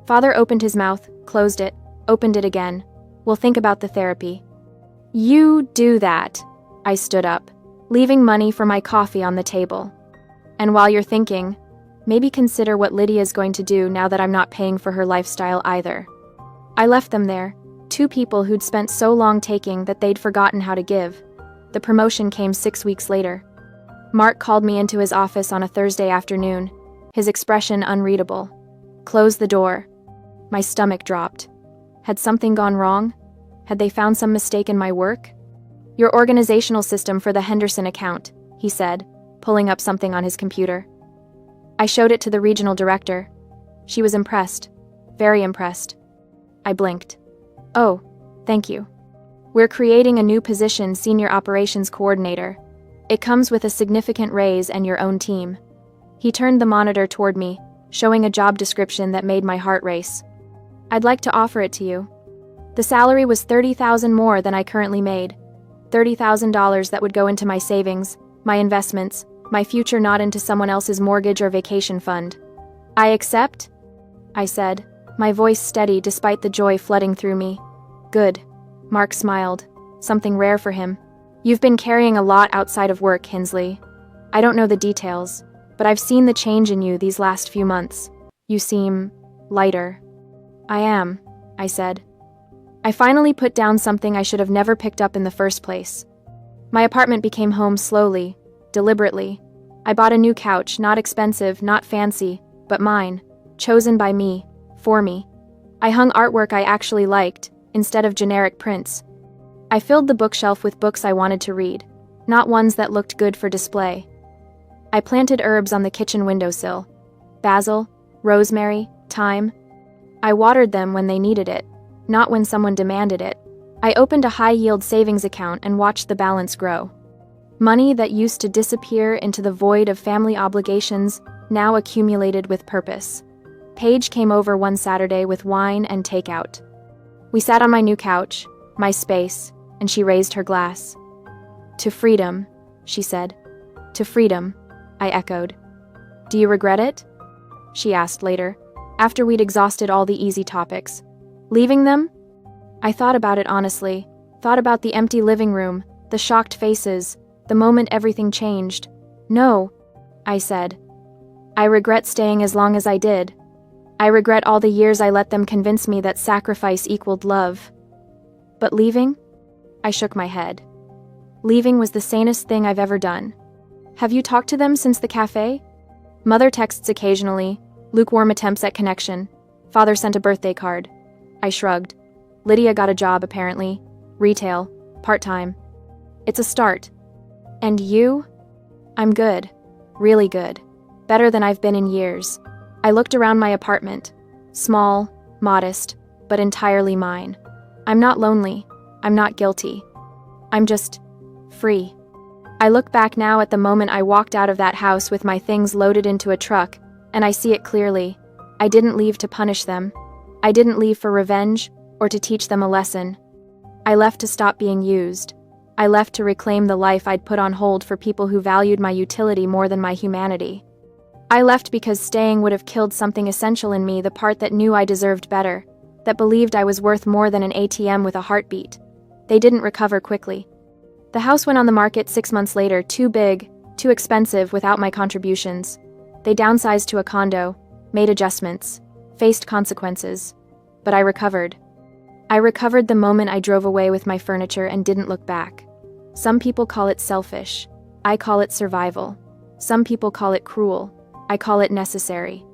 Father opened his mouth, closed it, opened it again. We'll think about the therapy. You do that. I stood up, leaving money for my coffee on the table. And while you're thinking, maybe consider what Lydia's going to do now that I'm not paying for her lifestyle either. I left them there, two people who'd spent so long taking that they'd forgotten how to give. The promotion came 6 weeks later. Mark called me into his office on a Thursday afternoon, his expression unreadable. Close the door. My stomach dropped. Had something gone wrong? Had they found some mistake in my work? Your organizational system for the Henderson account, he said, pulling up something on his computer. I showed it to the regional director. She was impressed. Very impressed. I blinked. Oh, thank you. We're creating a new position, Senior Operations Coordinator. It comes with a significant raise and your own team. He turned the monitor toward me, showing a job description that made my heart race. I'd like to offer it to you. The salary was $30,000 more than I currently made. $30,000 that would go into my savings, my investments, my future, not into someone else's mortgage or vacation fund. I accept, I said, my voice steady despite the joy flooding through me. Good. Mark smiled, something rare for him. You've been carrying a lot outside of work, Hinsley. I don't know the details, but I've seen the change in you these last few months. You seem lighter. I am, I said. I finally put down something I should have never picked up in the first place. My apartment became home slowly, deliberately. I bought a new couch, not expensive, not fancy, but mine, chosen by me, for me. I hung artwork I actually liked, instead of generic prints. I filled the bookshelf with books I wanted to read, not ones that looked good for display. I planted herbs on the kitchen windowsill. Basil, rosemary, thyme. I watered them when they needed it, not when someone demanded it. I opened a high-yield savings account and watched the balance grow. Money that used to disappear into the void of family obligations now accumulated with purpose. Paige came over one Saturday with wine and takeout. We sat on my new couch, my space, and she raised her glass. To freedom, she said. To freedom, I echoed. Do you regret it? She asked later, after we'd exhausted all the easy topics. Leaving them? I thought about it honestly, thought about the empty living room, the shocked faces, the moment everything changed. No, I said. I regret staying as long as I did. I regret all the years I let them convince me that sacrifice equaled love. But leaving? I shook my head. Leaving was the sanest thing I've ever done. Have you talked to them since the cafe? Mother texts occasionally, lukewarm attempts at connection. Father sent a birthday card. I shrugged. Lydia got a job, apparently. Retail. Part-time. It's a start. And you? I'm good. Really good. Better than I've been in years. I looked around my apartment. Small, modest, but entirely mine. I'm not lonely. I'm not guilty. I'm just free. I look back now at the moment I walked out of that house with my things loaded into a truck, and I see it clearly. I didn't leave to punish them. I didn't leave for revenge or to teach them a lesson. I left to stop being used. I left to reclaim the life I'd put on hold for people who valued my utility more than my humanity. I left because staying would have killed something essential in me, the part that knew I deserved better, that believed I was worth more than an ATM with a heartbeat. They didn't recover quickly. The house went on the market 6 months later, too big, too expensive without my contributions. They downsized to a condo, made adjustments, faced consequences. But I recovered. I recovered the moment I drove away with my furniture and didn't look back. Some people call it selfish. I call it survival. Some people call it cruel. I call it necessary.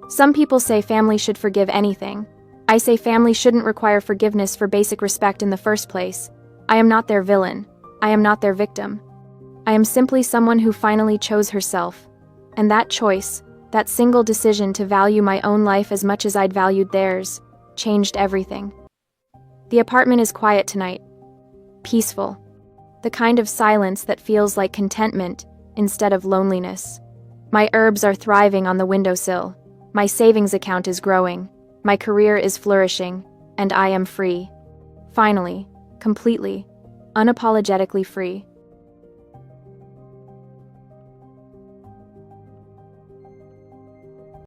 Some people say family should forgive anything. I say family shouldn't require forgiveness for basic respect in the first place. I am not their villain. I am not their victim. I am simply someone who finally chose herself. And that choice, that single decision to value my own life as much as I'd valued theirs, changed everything. The apartment is quiet tonight. Peaceful. The kind of silence that feels like contentment instead of loneliness. My herbs are thriving on the windowsill. My savings account is growing. My career is flourishing. And I am free. Finally, completely, unapologetically free.